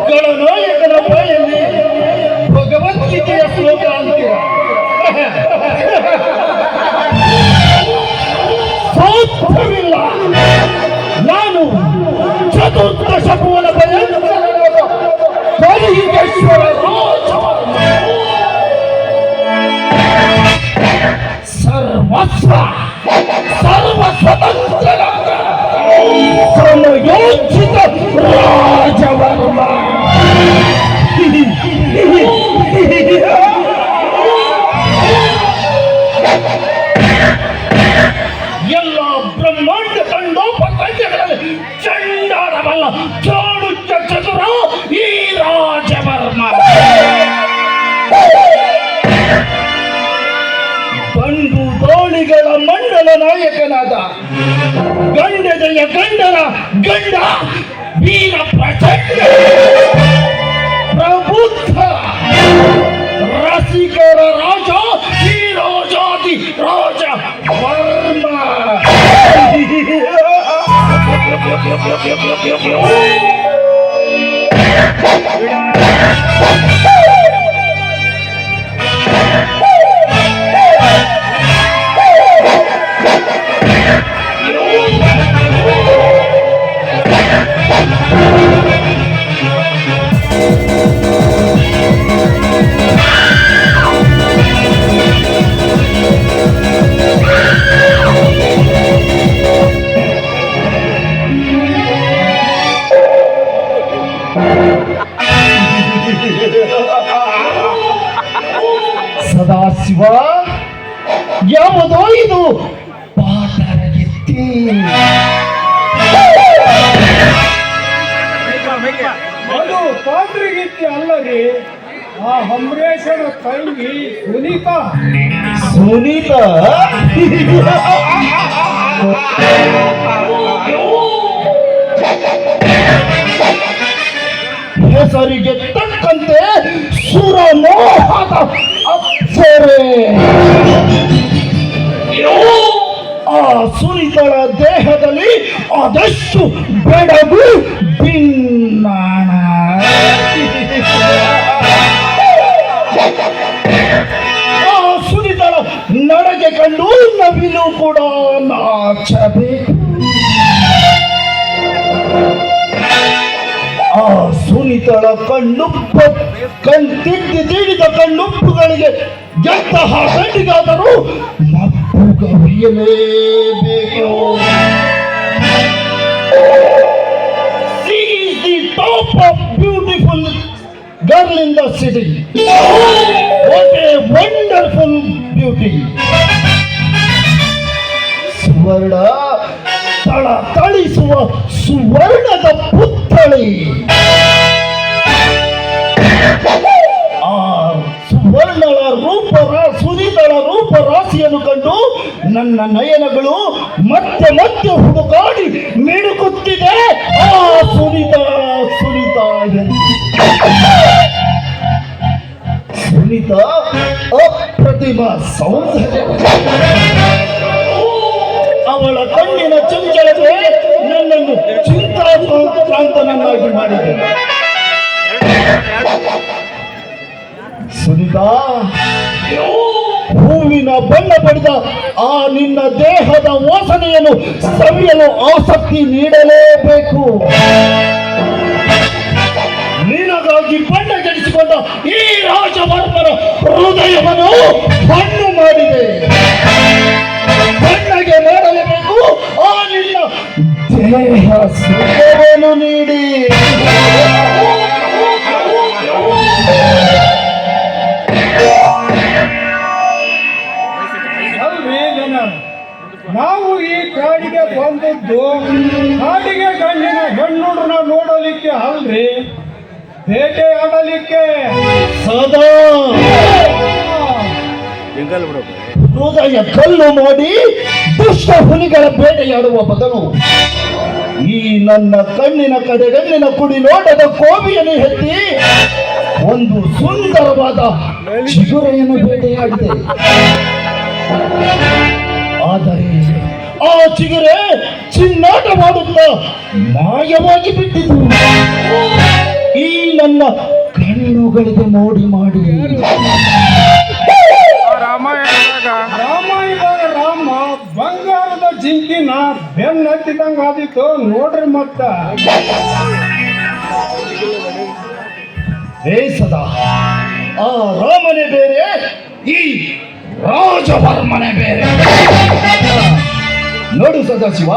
ಗಣನಾಯಕನ ಬಾಯಲ್ಲಿ ಭಗವದ್ಗೀತೆಯ ಶ್ಲೋಕ ಅಂತೀರ. ಸಾಧ್ಯವಿಲ್ಲ. ನಾನು ಚತುರ್ದಶ ಭುವನ ಕಲಿಯುಗೇಶ್ವರ ಸರ್ವಸ್ವ ಸ್ವತಂತ್ರನಾದ ಸಮಯೋಚಿತ ರಾಜವರ್ಮ. ಎಲ್ಲ ಬ್ರಹ್ಮಾಂಡ ತಂಡೋಪತಂಡಗಳಲ್ಲಿ ಚಂಡಾಡಬಲ್ಲ ಚಾಣುಕ್ಯ ಚತುರ ಈ ರಾಜವರ್ಮ. ಬಂಡು ದಾಳಿಗಳ ಮಂಡಲ ನಾಯಕನಾದ ಗಂಡದೆಯ ಗಂಡನ ಗಂಡ ವೀರ ಪ್ರಚಂಡ ಪ್ರಬುದ್ಧ ರಸಿಕರ ರಾಜ ಈ ರಾಜಾದಿ ರಾಜ ವರ್ಮ. ಸದಾಶಿವ, ಯಾವುದೋ ಇದು ಪಾತರಗಿತ್ತಿ. ಅದು ಪಾತರಗಿತ್ತಿ ಅಲ್ಲದೆ ಆ ಅಂಬರೀಷನ ತಂಗಿ ಸುನೀತಾ. ಹೆಸರಿಗೆ ತಕ್ಕಂತೆ ಸುರಮೋಹದ ಅಪ್ಸರೆ. ಆ ಸುನಿತಳ ದೇಹದಲ್ಲಿ ಆದಷ್ಟು ಬೆಡಗು ಭಿನ್ನಾಣ. ಆ ಸುನಿತಳ ನಡಗೆ ಕಂಡು ನವಿಲು ಕೂಡ ನಾಚಬೇಕು. ಆ ಸುನಿತಳ ತಿಡಿದ ಕಣ್ಣುಪ್ಪುಗಳಿಗೆ ಎಂತಹ ಗಂಡಿಗಾದರೂ ಮಪ್ಪುಗವಿಯಲೇಬೇಕು. She is the top of beautiful girl in the city. What a wonderful beauty. ಸುವರ್ಣ ತಳಿಸುವ ಸುವರ್ಣದ ಪುತ್ಥಳಿ. ಆ ಸುವರ್ಣಳ ಸುನೀತಳ ರೂಪ ರಾಶಿಯನ್ನು ಕಂಡು ನನ್ನ ನಯನಗಳು ಮತ್ತೆ ಮತ್ತೆ ಹುಡುಕಾಡಿ ಮಿಡುಕುತ್ತಿದೆ. ಆ ಸುನೀತ ಅಪರಿಮಿತ ಅಪ್ರತಿಮ ಸೌಂದರ್ಯ. ಅವಳ ಕಣ್ಣಿನ ಚಂಚಲತೆ ನನ್ನನ್ನು ಚಿಂತಾಕ್ರಾಂತನನ್ನಾಗಿ ಮಾಡಿದೆ. ಸುನೀತಾ, ಹೂವಿನ ಬಣ್ಣ ಪಡೆದ ಆ ನಿನ್ನ ದೇಹದ ವಾಸನೆಯನ್ನು ಸವಿಯಲು ಆಸಕ್ತಿ ನೀಡಲೇಬೇಕು. ನಿನಗಾಗಿ ಬಣ್ಣ ಜಡಿಸಿಕೊಂಡ ಈ ರಾಜವರ್ಮನ ಹೃದಯವನ್ನು ಹಣ್ಣು ಮಾಡಿದೆ. ಬಣ್ಣಗೆ ಮಾಡಲೇಬೇಕು ಆ ನಿನ್ನ ದೇಹ ಸುಖವನ್ನು ನೀಡಿ. ನಾವು ಈ ಕಾಡಿಗೆ ಬಂದದ್ದು ಕಾಡಿಗೆ ಗಂಡಿನ ಹೆಣ್ಣುಡ್ರನ್ನ ನೋಡಲಿಕ್ಕೆ ಅಲ್ರಿ, ಬೇಟೆ ಆಡಲಿಕ್ಕೆ. ಸದಾ ಹೃದಯ ಕಲ್ಲು ಮಾಡಿ ದುಷ್ಟ ಹುಲಿಗಳ ಬೇಟೆಯಾಡುವ ಬದಲು ಈ ನನ್ನ ಕಣ್ಣಿನ ಕಡೆ ಗಣ್ಣಿನ ಕುಡಿ ನೋಟದ ಕೋಬಿಯನ್ನು ಎತ್ತಿ ಒಂದು ಸುಂದರವಾದ ಚಿಗುರೆಯನ್ನು ಬೇಟೆಯಾಡಿದೆ. ಆದರೆ ಆ ಚಿಗುರೆ ಚಿನ್ನಾಟ ಮಾಡುತ್ತಾ ಮಾಯವಾಗಿ ಬಿಟ್ಟಿತು. ಈ ನನ್ನ ಕಣ್ಣುಗಳಿಗೆ ಮೋಡಿ ಮಾಡಿ ರಾಮಾಯಣದಾಗ ರಾಮ ಬಂಗಾರದ ಜಿಂಕಿನ ಬೆನ್ನತ್ತಿದಂಗ ಆದಿತ್ತು ನೋಡ್ರಿ. ಮತ್ತ ಸದಾ ಆ ರಾಮನೇ ಬೇರೆ, ಈ ರಾಜವರ್ಮನೆ ಬೇರೆ. ನೋಡು ಸದಾಶಿವ,